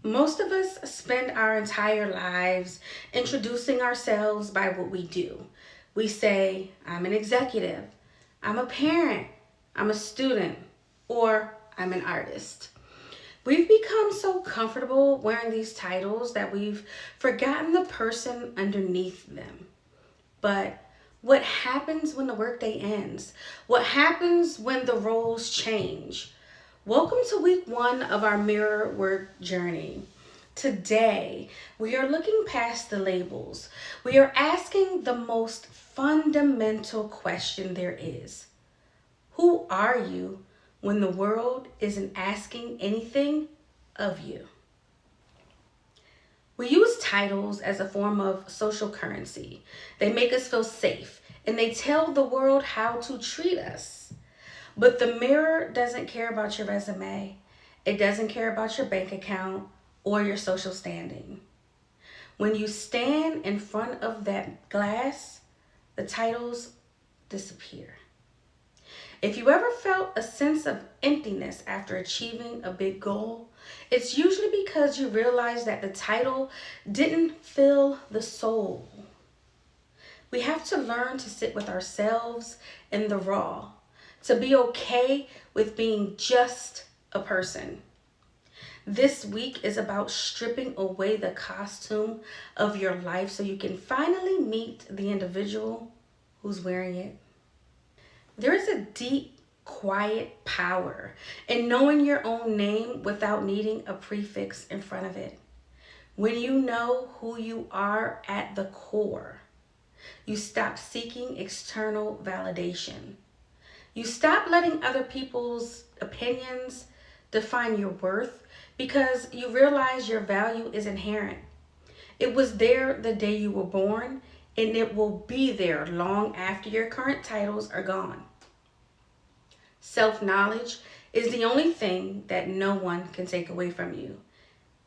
Most of us spend our entire lives introducing ourselves by what we do. We say, I'm an executive, I'm a parent, I'm a student, or I'm an artist. We've become so comfortable wearing these titles that we've forgotten the person underneath them. But what happens when the workday ends? What happens when the roles change? Welcome to week one of our mirror work journey. Today, we are looking past the labels. We are asking the most fundamental question there is. Who are you when the world isn't asking anything of you? We use titles as a form of social currency. They make us feel safe and they tell the world how to treat us. But the mirror doesn't care about your resume. It doesn't care about your bank account or your social standing. When you stand in front of that glass, the titles disappear. If you ever felt a sense of emptiness after achieving a big goal, it's usually because you realize that the title didn't fill the soul. We have to learn to sit with ourselves in the raw, to be okay with being just a person. This week is about stripping away the costume of your life so you can finally meet the individual who's wearing it. There is a deep, quiet power in knowing your own name without needing a prefix in front of it. When you know who you are at the core, you stop seeking external validation. You stop letting other people's opinions define your worth because you realize your value is inherent. It was there the day you were born, and it will be there long after your current titles are gone. Self-knowledge is the only thing that no one can take away from you.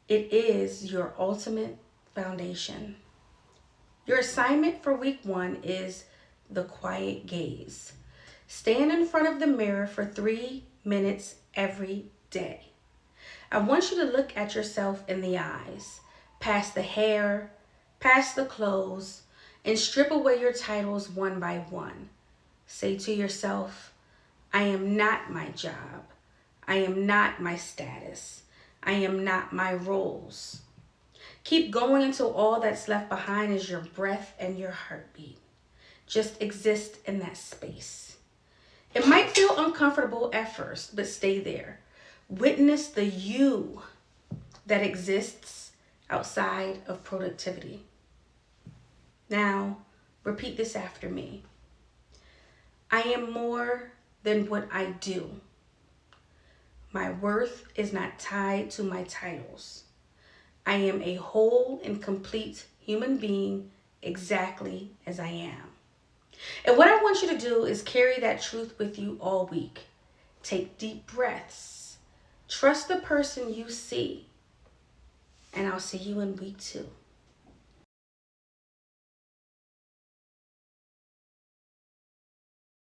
It is your ultimate foundation. Your assignment for week one is the quiet gaze. Stand in front of the mirror for 3 minutes every day. I want you to look at yourself in the eyes, past the hair, past the clothes, and strip away your titles one by one. Say to yourself, I am not my job. I am not my status. I am not my roles. Keep going until all that's left behind is your breath and your heartbeat. Just exist in that space. It might feel uncomfortable at first, but stay there. Witness the you that exists outside of productivity. Now, repeat this after me. I am more than what I do. My worth is not tied to my titles. I am a whole and complete human being exactly as I am. And what I want you to do is carry that truth with you all week. Take deep breaths. Trust the person you see. And I'll see you in week 2.